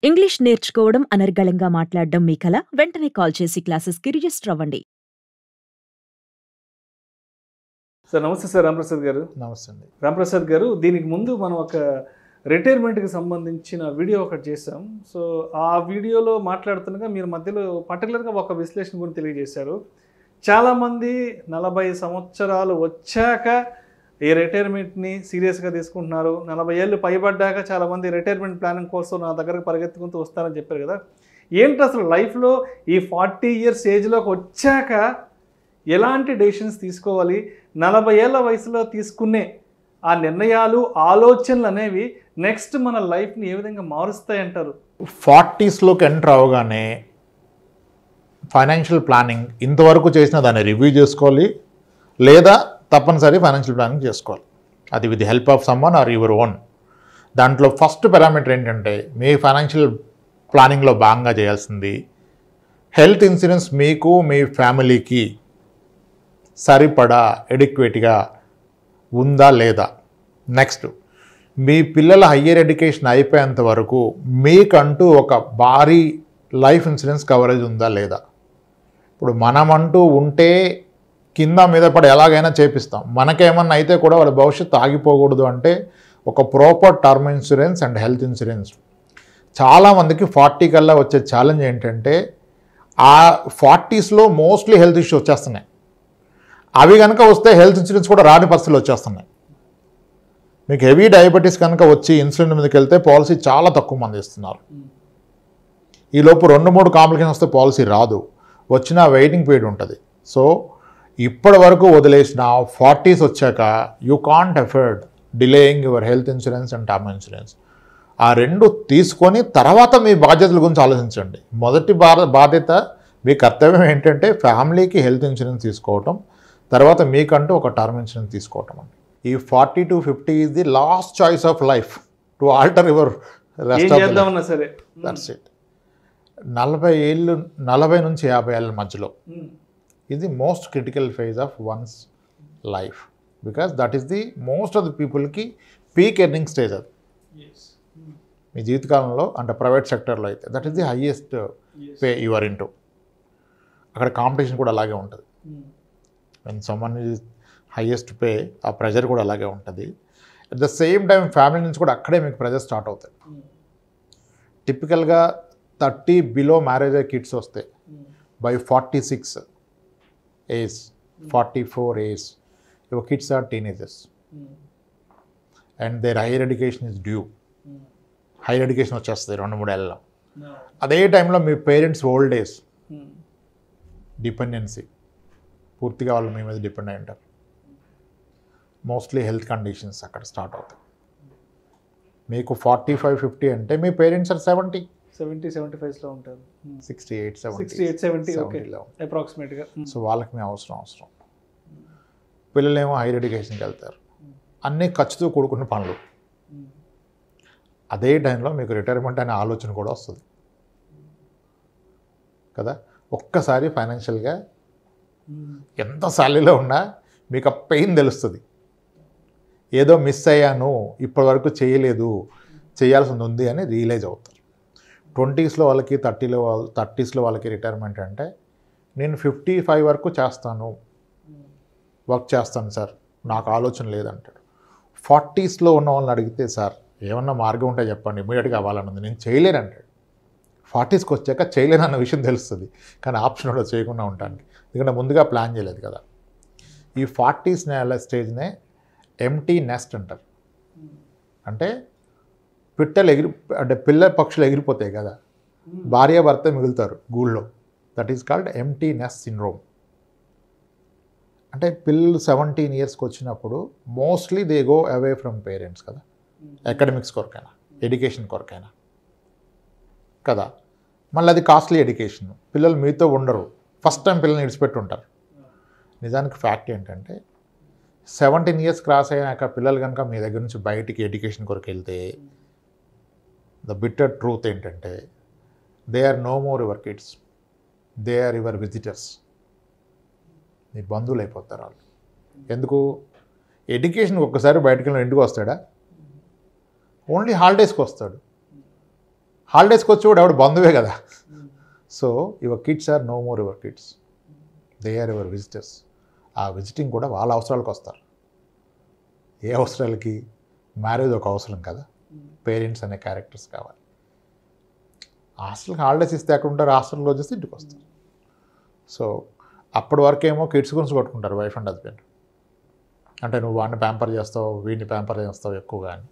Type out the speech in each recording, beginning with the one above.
English నేర్చుకోవడం అనర్గళంగా మాట్లాడడం మీ కల? వెంటనే కాల్ చేసి క్లాసెస్‌కి రిజిస్టర్ అవ్వండి. సార్ నమస్తే సార్ రాంప్రసాద్ గారు. నమస్తే అండి. రాంప్రసాద్ గారు, దీనికి ముందు మనం ఒక రిటైర్మెంట్కి సంబంధించిన వీడియో ఒకటి చేసాం. సో ఆ వీడియోలో మాట్లాడుతుండగా మీరు మధ్యలో పర్టికులర్గా ఒక విశ్లేషణ గురించి తెలియజేశారు. చాలామంది 40 సంవత్సరాలు వచ్చాక ఈ రిటైర్మెంట్ని సీరియస్గా తీసుకుంటున్నారు. 40 ఏళ్ళు పైబడ్డాక చాలామంది రిటైర్మెంట్ ప్లానింగ్ కోసం నా దగ్గరకు పరిగెత్తుకుంటూ వస్తారని చెప్పారు కదా. ఏంటి అసలు లైఫ్లో ఈ 40 ఇయర్స్ ఏజ్లోకి వచ్చాక ఎలాంటి డెసిషన్స్ తీసుకోవాలి? 40 ఏళ్ళ వయసులో తీసుకునే ఆ నిర్ణయాలు, ఆలోచనలు అనేవి నెక్స్ట్ మన లైఫ్ని ఏ విధంగా మారుస్తాయంటారు? 40స్లోకి ఎంటర్ అవగానే ఫైనాన్షియల్ ప్లానింగ్ ఇంతవరకు చేసిన దాన్ని రివ్యూ చేసుకోవాలి, లేదా తప్పనిసరి ఫైనాన్షియల్ ప్లానింగ్ చేసుకోవాలి. అది with help of someone or your own. దాంట్లో ఫస్ట్ పారామీటర్ ఏంటంటే, మీ ఫైనాన్షియల్ ప్లానింగ్లో భాగంగా చేయాల్సింది హెల్త్ ఇన్సూరెన్స్ మీకు మీ ఫ్యామిలీకి సరిపడా ఎడిక్వేట్గా ఉందా లేదా. నెక్స్ట్, మీ పిల్లల హయ్యర్ ఎడ్యుకేషన్ అయిపోయేంత వరకు మీకంటూ ఒక భారీ లైఫ్ ఇన్సూరెన్స్ కవరేజ్ ఉందా లేదా. ఇప్పుడు మనమంటూ ఉంటే కింద మీద పడి ఎలాగైనా చేపిస్తాం. మనకేమన్నా అయితే కూడా వాళ్ళ భవిష్యత్తు ఆగిపోకూడదు అంటే ఒక proper term insurance and health insurance. చాలామందికి 40 కల్లా వచ్చే ఛాలెంజ్ ఏంటంటే, ఆ 40స్లో మోస్ట్లీ హెల్త్ ఇష్యూస్ వచ్చేస్తున్నాయి. అవి కనుక వస్తే హెల్త్ ఇన్సూరెన్స్ కూడా రాని పరిస్థితులు వచ్చేస్తున్నాయి. మీకు హెవీ డయాబెటీస్ కనుక వచ్చి ఇన్సులిన్ మీదకి వెళ్తే పాలసీ చాలా తక్కువ మంది ఇస్తున్నారు. ఈలోపు 2-3 కాంప్లికేషన్ వస్తే పాలసీ రాదు, వచ్చిన వెయిటింగ్ పీరియడ్ ఉంటుంది. సో ఇప్పటి వరకు వదిలేసిన 40s వచ్చాక you can't afford delaying your health insurance and term insurance. ఆ రెండు తీసుకొని తర్వాత మీ బాధ్యతల గురించి ఆలోచించండి. మొదటి బాధ్యత, మీ కర్తవ్యం ఏంటంటే ఫ్యామిలీకి హెల్త్ ఇన్సూరెన్స్ తీసుకోవటం, తర్వాత మీకంటూ ఒక టర్మ్ ఇన్సూరెన్స్ తీసుకోవటం అండి. ఈ 40 to 50 is the last choice of life to alter your rest of the life. సరే, దట్స్ ఇట్. 40 నుంచి 50 ఏళ్ళ మధ్యలో ఇది most critical phase of one's life, because that is the most of the పీపుల్కి peak earning stage. అది మీ జీవితకాలంలో అంటే ప్రైవేట్ సెక్టర్లో అయితే that is the highest pay your into. అక్కడ కాంపిటీషన్ కూడా అలాగే ఉంటుంది. When someone is highest pay, ఆ ప్రెజర్ కూడా అలాగే ఉంటుంది. At the same time family నుంచి కూడా అక్కడే మీకు ప్రెజర్ స్టార్ట్ అవుతాయి. టిపికల్గా 30 బిలో మ్యారేజ్ అయ్యే కిడ్స్ వస్తే by 46 age, 44 age your kids are teenagers and their higher education is due. Higher education వచ్చేస్తుంది 2-3 ఏళ్ళలో. అదే టైంలో మీ పేరెంట్స్ ఓల్డ్ ఏజ్, డిపెండెన్సీ, పూర్తిగా వాళ్ళు మీ మీద డిపెండ్ అయి ఉంటారు. మోస్ట్లీ హెల్త్ కండిషన్స్ అక్కడ స్టార్ట్ అవుతాయి. మీకు 45-50 అంటే మీ పేరెంట్స్ ఆర్ 70-75లో ఉంటారు. 68-70 అప్రాక్సిమేట్గా. సో వాళ్ళకి మేము అవసరం. పిల్లలేమో హైయర్ ఎడ్యుకేషన్కి వెళ్తారు. అన్నీ ఖర్చుతో కూడుకున్న పనులు. అదే టైంలో మీకు రిటైర్మెంట్ అనే ఆలోచన కూడా వస్తుంది కదా. ఒక్కసారి ఫైనాన్షియల్గా ఎంత సాలీలో ఉన్నా మీకు ఆ పెయిన్ తెలుస్తుంది. ఏదో మిస్ అయ్యాను, ఇప్పటివరకు చేయలేదు, చేయాల్సింది ఉంది అని రియలైజ్ అవుతారు. 20స్లో వాళ్ళకి 30స్లో వాళ్ళకి రిటైర్మెంట్ అంటే, నేను 55 వరకు చేస్తాను, వర్క్ చేస్తాను సార్, నాకు ఆలోచన లేదంటాడు. 40స్లో ఉన్న వాళ్ళని అడిగితే, సార్ ఏమన్నా మార్గం ఉంటే చెప్పండి, ఇమీడియట్గా అవ్వాలన్నది, నేను చేయలేను అంటాడు. 40స్కి వచ్చాక చేయలేను అన్న విషయం తెలుస్తుంది, కానీ ఆప్షన్ కూడా చేయకుండా ఉంటానికి, ఎందుకంటే ముందుగా ప్లాన్ చేయలేదు కదా. ఈ 40s స్టేజ్నే ఎంటీ నెస్ట్ అంటారు. అంటే పిల్ల పక్షులు ఎగిరిపోతాయి కదా, భార్యాభర్త మిగులుతారు గూళ్ళో. That is called empty nest syndrome. అంటే పిల్లలు 17 ఇయర్స్కి వచ్చినప్పుడు mostly they go away from parents కదా, అకాడమిక్స్ కొరకైనా, ఎడ్యుకేషన్ కొరకైనా కదా. మళ్ళీ అది కాస్ట్లీ ఎడ్యుకేషన్, పిల్లలు మీతో ఉండరు, ఫస్ట్ టైం పిల్లల్ని విడిచిపెట్టి ఉంటారు. నిజానికి ఫ్యాక్ట్ ఏంటంటే 17 ఇయర్స్ క్రాస్ అయ్యాక పిల్లలు కనుక మీ దగ్గర నుంచి బయటికి ఎడ్యుకేషన్ కొరకు వెళ్తే, ద బిట్టర్ ట్రూత్ ఏంటంటే, they are no more your kids, they are your visitors. మీ బంధువులు అయిపోతారు వాళ్ళు. ఎందుకు? ఎడ్యుకేషన్కి ఒక్కసారి బయటకు వెళ్ళిన ఇంటికి వస్తాడా? ఓన్లీ హాలిడేస్కి వస్తాడు. హాలిడేస్కి వచ్చి కూడా ఎవడు బంధువే కదా. So your kids are no more your kids, they are your visitors. ఆ విజిటింగ్ కూడా వాళ్ళ అవసరాలకు వస్తారు. ఏ అవసరాలకి? మ్యారేజ్ ఒక అవసరం కదా, పేరెంట్స్ అనే క్యారెక్టర్స్ కావాలి. హాస్టల్కి హాలిడేస్ ఇస్తే ఎక్కడ ఉంటారు? హాస్టల్లో వచ్చేసి ఇంటికి వస్తారు. సో అప్పటి వరకేమో కిడ్స్ గురించి కొట్టుకుంటారు వైఫ్ అండ్ హస్బెండ్. అంటే నువ్వు వాడిని ప్యాంపర్ చేస్తావు, వీడిని ప్యాంపర్ చేస్తావు ఎక్కువగా అని.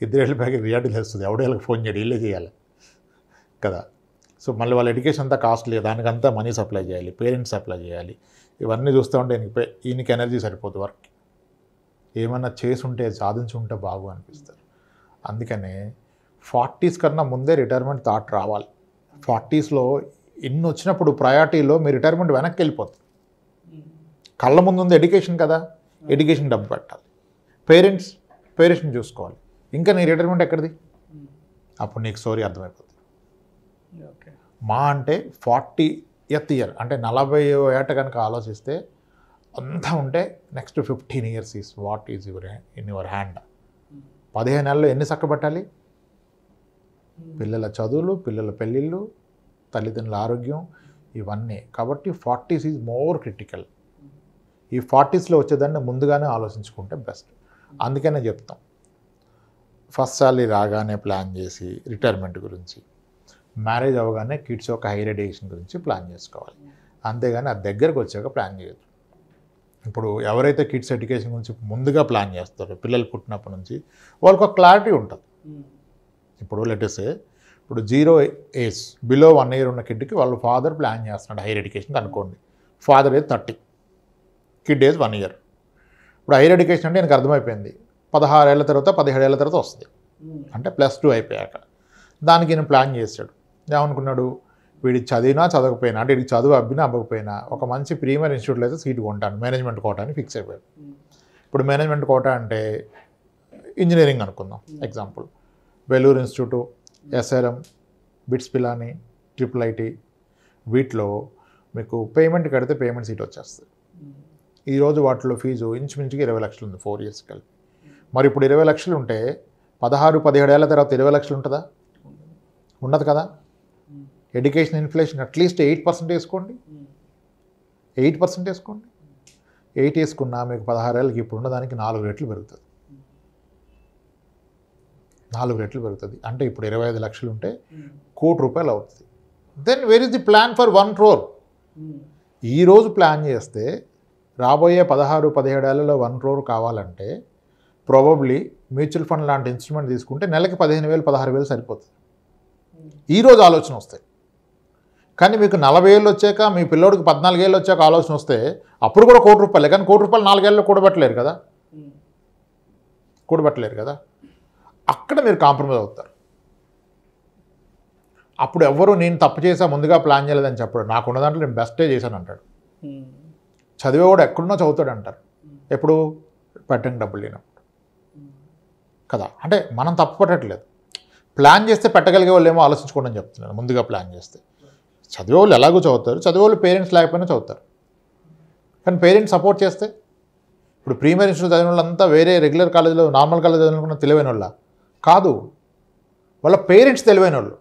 ఇద్దరు వెళ్ళిపోయాక రియాలిటీ తెలుస్తుంది, ఎవడో వీళ్ళకి ఫోన్ చేయడం, వీళ్ళే చేయాలి కదా. సో మళ్ళీ వాళ్ళ ఎడ్యుకేషన్ అంతా కాస్ట్లీ, దానికంతా మనీ సప్లై చేయాలి, పేరెంట్స్ సప్లై చేయాలి. ఇవన్నీ చూస్తూ ఉంటే ఈయనకి ఎనర్జీ సరిపోదు వర్క్. ఏమన్నా చేసుంటే సాధించుంటే బాగు అనిపిస్తారు. అందుకనే 40s కన్నా ముందే రిటైర్మెంట్ థాట్ రావాలి. 40sలో ఇన్ని వచ్చినప్పుడు ప్రయారిటీలో మీ రిటైర్మెంట్ వెనక్కి వెళ్ళిపోతుంది. కళ్ళ ముందు ఉంది ఎడ్యుకేషన్ కదా, ఎడ్యుకేషన్ డబ్బు పెట్టాలి. పేరెంట్స్ని చూసుకోవాలి. ఇంకా నీ రిటైర్మెంట్ ఎక్కడిది? అప్పుడు నీకు స్టోరీ అర్థమైపోతుంది. మా అంటే 40th ఇయర్ అంటే 40వ ఏట కనుక ఆలోచిస్తే అంతా ఉంటే next 15 years is what is in your hand. 15 నెలల్లో ఎన్ని చక్కబెట్టాలి? పిల్లల చదువులు, పిల్లల పెళ్ళిళ్ళు, తల్లిదండ్రుల ఆరోగ్యం, ఇవన్నీ. కాబట్టి 40s ఈజ్ మోర్ క్రిటికల్. ఈ 40sలో వచ్చేదాన్ని ముందుగానే ఆలోచించుకుంటే బెస్ట్. అందుకనే చెప్తాం, ఫస్ట్ సాలరీ రాగానే ప్లాన్ చేసి రిటైర్మెంట్ గురించి, మ్యారేజ్ అవ్వగానే కిడ్స్ యొక్క హైయర్ ఎడ్యుకేషన్ గురించి ప్లాన్ చేసుకోవాలి. అంతేగాని అది దగ్గరకు వచ్చాక ప్లాన్ చేయొద్దు. ఇప్పుడు ఎవరైతే కిడ్స్ ఎడ్యుకేషన్ గురించి ముందుగా ప్లాన్ చేస్తారో, పిల్లలు పుట్టినప్పటి నుంచి వాళ్ళకి ఒక క్లారిటీ ఉంటుంది. ఇప్పుడు లెటర్సే ఇప్పుడు 0 ఏజ్ బిలో 1 year ఉన్న కిడ్కి వాళ్ళ ఫాదర్ ప్లాన్ చేస్తున్నాడు హైయర్ ఎడ్యుకేషన్ అనుకోండి. Father age 30, kid age 1 year. ఇప్పుడు హైయర్ ఎడ్యుకేషన్ అంటే எனக்கு అర్థమైపోయింది 16 ఏళ్ళ తర్వాత 17 ఏళ్ళ తర్వాత వస్తుంది, అంటే +2 అయిపోయాక. దానికి నేను ప్లాన్ చేశాడు. ఏమనుకున్నాడు, వీడికి చదివినా చదవకపోయినా, అంటే వీడికి చదువు అబ్బినా అవ్వకపోయినా ఒక మంచి ప్రీమియర్ ఇన్స్టిట్యూట్లో అయితే సీటు కొంటాను, మేనేజ్మెంట్ కోటా అని ఫిక్స్ అయిపోయాడు. ఇప్పుడు మేనేజ్మెంట్ కోటా అంటే ఇంజనీరింగ్ అనుకుందాం example, Vellore institute, SRM, bits Pilani, IIIT, వీటిలో మీకు పేమెంట్ కడితే పేమెంట్ సీట్ వచ్చేస్తుంది. ఈరోజు వాటిలో ఫీజు ఇంచుమించుగా 20 లక్షలు ఉంది 4 years కలిపి. మరి ఇప్పుడు 20 లక్షలు ఉంటే 16-17 ఏళ్ళ తర్వాత 20 లక్షలు ఉంటుందా? ఉండదు కదా. ఎడ్యుకేషన్ ఇన్ఫ్లేషన్ అట్లీస్ట్ 8% వేసుకోండి, 8% వేసుకోండి. 8 వేసుకున్నా మీకు 16 ఏళ్ళకి ఇప్పుడు ఉన్నదానికి 4 రెట్లు పెరుగుతుంది. 4 రెట్లు పెరుగుతుంది. అంటే ఇప్పుడు 25 లక్షలు ఉంటే ₹1 కోటి అవుతుంది. Then where is the plan for 1 crore? ఈరోజు ప్లాన్ చేస్తే రాబోయే 16-17 ఏళ్ళలో 1 crore కావాలంటే ప్రాబబ్లీ మ్యూచువల్ ఫండ్ లాంటి ఇన్స్ట్రుమెంట్ తీసుకుంటే నెలకి 15,000 16,000 సరిపోతుంది. ఈరోజు ఆలోచన వస్తాయి. కానీ మీకు 40 ఏళ్ళు వచ్చాక, మీ పిల్లోడికి 14 ఏళ్ళు వచ్చాక ఆలోచన వస్తే అప్పుడు కూడా ₹1 కోటి. కానీ ₹1 కోటి 4 ఏళ్ళలో కూడబెట్టలేరు కదా, కూడబెట్టలేరు కదా. అక్కడ మీరు కాంప్రమైజ్ అవుతారు. అప్పుడు ఎవరు నేను తప్పు చేసా ముందుగా ప్లాన్ చేయలేదని చెప్పాడు, నాకున్న దాంట్లో నేను బెస్టే చేశాను అంటాడు. చదివేవాడు ఎక్కడున్నా చదువుతాడు అంటారు. ఎప్పుడు? పెట్టండి డబ్బులు లేనప్పుడు కదా. అంటే మనం తప్పు పట్టట్లేదు, ప్లాన్ చేస్తే పెట్టగలిగే వాళ్ళు ఏమో ఆలోచించుకోండి అని చెప్తున్నాను. ముందుగా ప్లాన్ చేస్తే చదివేవాళ్ళు ఎలాగో చదువుతారు, చదివేవాళ్ళు పేరెంట్స్ లేకపోయినా చదువుతారు. కానీ పేరెంట్స్ సపోర్ట్ చేస్తే, ఇప్పుడు ప్రీమియర్ ఇన్స్టిట్యూట్ చదివిన వాళ్ళంతా వేరే రెగ్యులర్ కాలేజీలో నార్మల్ కాలేజ్ చదివిన తెలివైన వాళ్ళ కాదు, వాళ్ళ పేరెంట్స్ తెలివైన వాళ్ళు.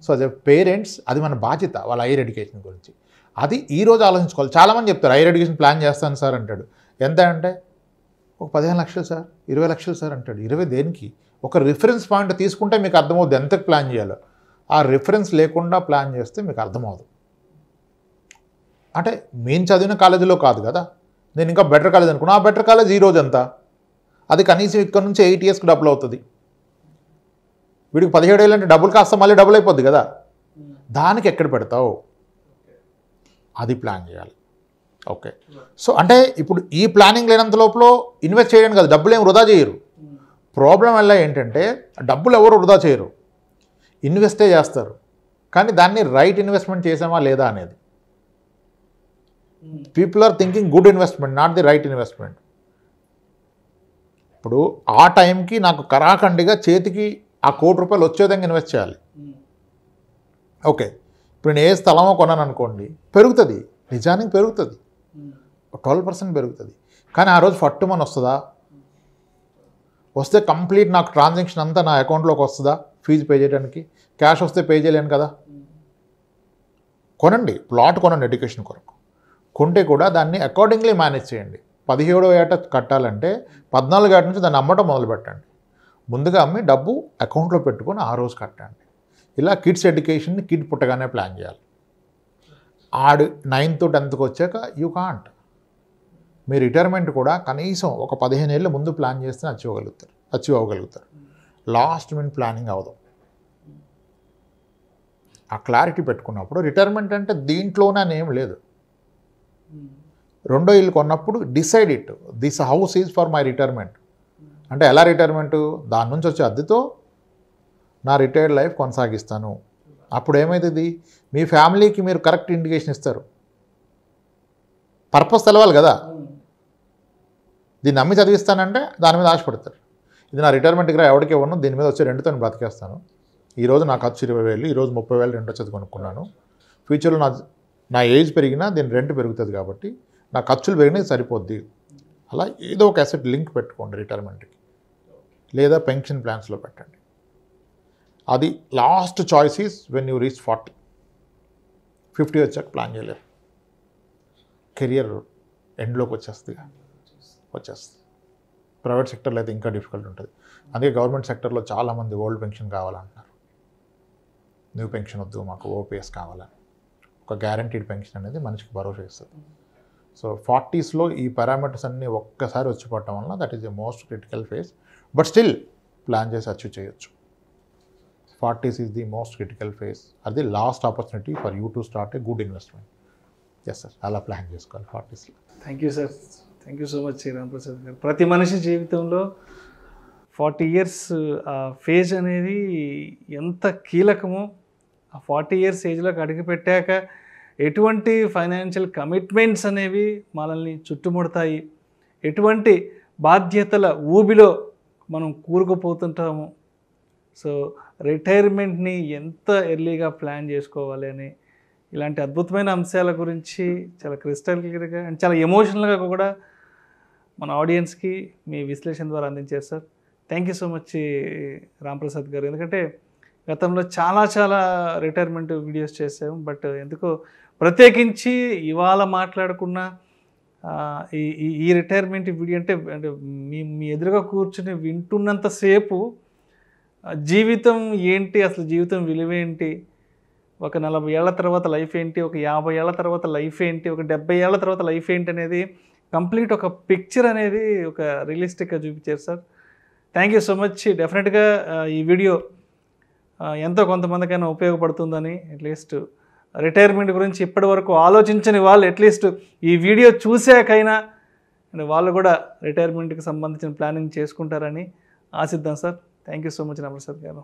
సో అదే పేరెంట్స్, అది మన బాధ్యత వాళ్ళ హైయర్ ఎడ్యుకేషన్ గురించి. అది ఈరోజు ఆలోచించుకోవాలి. చాలామంది చెప్తారు హైయర్ ఎడ్యుకేషన్ ప్లాన్ చేస్తాను సార్ అంటాడు. ఎంత అంటే ఒక 15 లక్షలు సార్, 20 లక్షలు సార్ అంటాడు. 20 దేనికి? ఒక రిఫరెన్స్ పాయింట్ తీసుకుంటే మీకు అర్థమవుద్ది ఎంతకు ప్లాన్ చేయాలో. ఆ రిఫరెన్స్ లేకుండా ప్లాన్ చేస్తే మీకు అర్థమవుదు. అంటే మేము చదివిన కాలేజీలో కాదు కదా, నేను ఇంకా బెటర్ కాలేజ్ అనుకున్నా. ఆ బెటర్ కాలేజ్ ఈరోజు ఎంత? అది కనీసం ఇక్కడ నుంచి 8 yearsకి డబుల్ అవుతుంది. వీడికి 17 ఏళ్ళు అంటే డబుల్ కాస్త మళ్ళీ డబుల్ అయిపోద్ది కదా. దానికి ఎక్కడ పెడతావు? అది ప్లాన్ చేయాలి. ఓకే. సో అంటే ఇప్పుడు ఈ ప్లానింగ్ లేనంత లోపల ఇన్వెస్ట్ చేయడానికి కాదు, డబ్బులు ఏం వృధా చేయరు. ప్రాబ్లం వల్ల ఏంటంటే డబ్బులు ఎవరు వృధా చేయరు, ఇన్వెస్టే చేస్తారు. కానీ దాన్ని రైట్ ఇన్వెస్ట్మెంట్ చేసామా లేదా అనేది. People are thinking good investment, not the right investment. ఇప్పుడు ఆ టైంకి నాకు కరాఖండిగా చేతికి ఆ ₹1 కోటి వచ్చే విధంగా ఇన్వెస్ట్ చేయాలి. ఓకే, ఇప్పుడు నేను ఏ స్థలమో కొన్నాను అనుకోండి, పెరుగుతుంది, నిజానికి పెరుగుతుంది, 12% పెరుగుతుంది. కానీ ఆ రోజు ఫట్టుమని వస్తుందా? వస్తే కంప్లీట్ నాకు ట్రాన్సాక్షన్ అంతా నా అకౌంట్లోకి వస్తుందా? ఫీజు పే చేయడానికి. క్యాష్ వస్తే పే చేయలేను కదా. కొనండి, ప్లాట్ కొనండి ఎడ్యుకేషన్ కొరకు. కొంటే కూడా దాన్ని అకార్డింగ్లీ మేనేజ్ చేయండి. 17వ ఏట కట్టాలంటే 14వ ఏట నుంచి దాన్ని అమ్మటం మొదలు పెట్టండి. ముందుగా అమ్మి డబ్బు అకౌంట్లో పెట్టుకొని ఆ రోజు కట్టండి. ఇలా కిడ్స్ ఎడ్యుకేషన్ని కిడ్ పుట్టగానే ప్లాన్ చేయాలి. ఆడు 9th 10th వచ్చాక యూ కాంట్. మీ రిటైర్మెంట్ కూడా కనీసం ఒక 15 ఏళ్ళ ముందు ప్లాన్ చేస్తే అచీవ్ అవ్వగలుగుతారు. లాస్ట్ మినిట్ ప్లానింగ్ అవ్వదు. ఆ క్లారిటీ పెట్టుకున్నప్పుడు రిటైర్మెంట్ అంటే దీంట్లోనే అని ఏం లేదు. రెండో ఇల్లు కొన్నప్పుడు decide it, this house is for my retirement. అంటే ఎలా రిటైర్మెంటు? దాని నుంచి వచ్చే అద్దెతో నా రిటైర్డ్ లైఫ్ కొనసాగిస్తాను. అప్పుడు ఏమవుతుంది? మీ ఫ్యామిలీకి మీరు కరెక్ట్ ఇండికేషన్ ఇస్తారు. పర్పస్ తెలవాలి కదా. దీన్ని నమ్మి చదివిస్తానంటే దాని మీద ఆశపడతారు. ఇది నా రిటైర్మెంట్కి ఎవరికి ఇవ్వను, దీని మీద వచ్చే రెండుతో నేను బ్రతికేస్తాను. ఈరోజు నా ఖర్చు 20,000, ఈరోజు 30,000 రెండో చదువు కొనుక్కున్నాను. ఫ్యూచర్లో నా ఏజ్ పెరిగినా దీని రెంట్ పెరుగుతుంది కాబట్టి నా ఖర్చులు పెరిగినా సరిపోద్ది. అలా ఏదో ఒక అసెట్ లింక్ పెట్టుకోండి రిటైర్మెంట్కి, లేదా పెన్షన్ ప్లాన్స్లో పెట్టండి. అది last choice is when you reach 40. 50 వచ్చాక ప్లాన్ చేయలేరు. కెరియర్ ఎండ్లోకి వచ్చేస్తుంది. ప్రైవేట్ సెక్టర్లో అయితే ఇంకా డిఫికల్ట్ ఉంటుంది. అందుకే గవర్నమెంట్ సెక్టర్లో చాలామంది ఓల్డ్ పెన్షన్ కావాలంటున్నారు. న్యూ పెన్షన్ వద్దు, మాకు ఓపీఎస్ కావాలని. ఒక గ్యారంటీడ్ పెన్షన్ అనేది మనిషికి భరోసా ఇస్తుంది. సో 40sలో ఈ పారామీటర్స్ అన్నీ ఒక్కసారి వచ్చి పడటం వల్ల that is the most critical phase. But still plan చేసి అచీవ్ చేయొచ్చు. 40s is the most critical phase. అది last opportunity for you to start a good investment. Yes sir, అలా ప్లాన్ చేసుకోవాలి 40sలో. Thank you sir, thank you so much Ramprasad గారు. ప్రతి మనిషి జీవితంలో 40 years ఆ ఫేజ్ అనేది ఎంత కీలకమో, ఆ 40 years ఏజ్లోకి అడుగుపెట్టాక ఎటువంటి ఫైనాన్షియల్ కమిట్మెంట్స్ అనేవి మనల్ని చుట్టుముడతాయి, ఎటువంటి బాధ్యతల ఊబిలో మనం కూరుకుపోతుంటాము. సో రిటైర్మెంట్ని ఎంత ఎర్లీగా ప్లాన్ చేసుకోవాలి అని ఇలాంటి అద్భుతమైన అంశాల గురించి చాలా క్రిస్టల్ క్లియర్గా అండ్ చాలా ఎమోషనల్గా కూడా మన ఆడియన్స్కి మీ విశ్లేషణ ద్వారా అందించారు sir. Thank you so much Ramprasad గారు. ఎందుకంటే గతంలో చాలా రిటైర్మెంట్ వీడియోస్ చేసాము, బట్ ఎందుకో ప్రత్యేకించి ఇవాళ మాట్లాడుకున్న ఈ రిటైర్మెంట్ వీడియో అంటే మీ ఎదురుగా కూర్చుని వింటున్నంతసేపు జీవితం ఏంటి, అసలు జీవితం విలువేంటి, ఒక 40 ఏళ్ల తర్వాత లైఫ్ ఏంటి, ఒక 50 ఏళ్ల తర్వాత లైఫ్ ఏంటి, ఒక 70 ఏళ్ల తర్వాత లైఫ్ ఏంటి అనేది కంప్లీట్ ఒక పిక్చర్ అనేది ఒక రియలిస్టిక్గా చూపించారు sir. Thank you so much. డెఫినెట్గా ఈ వీడియో ఎంతో కొంతమందికైనా ఉపయోగపడుతుందని, అట్లీస్ట్ రిటైర్మెంట్ గురించి ఇప్పటి వరకు ఆలోచించని వాళ్ళు అట్లీస్ట్ ఈ వీడియో చూసాకైనా వాళ్ళు కూడా రిటైర్మెంట్కి సంబంధించిన ప్లానింగ్ చేసుకుంటారని ఆశిద్దాం sir. Thank you so much Ramprasad గారు.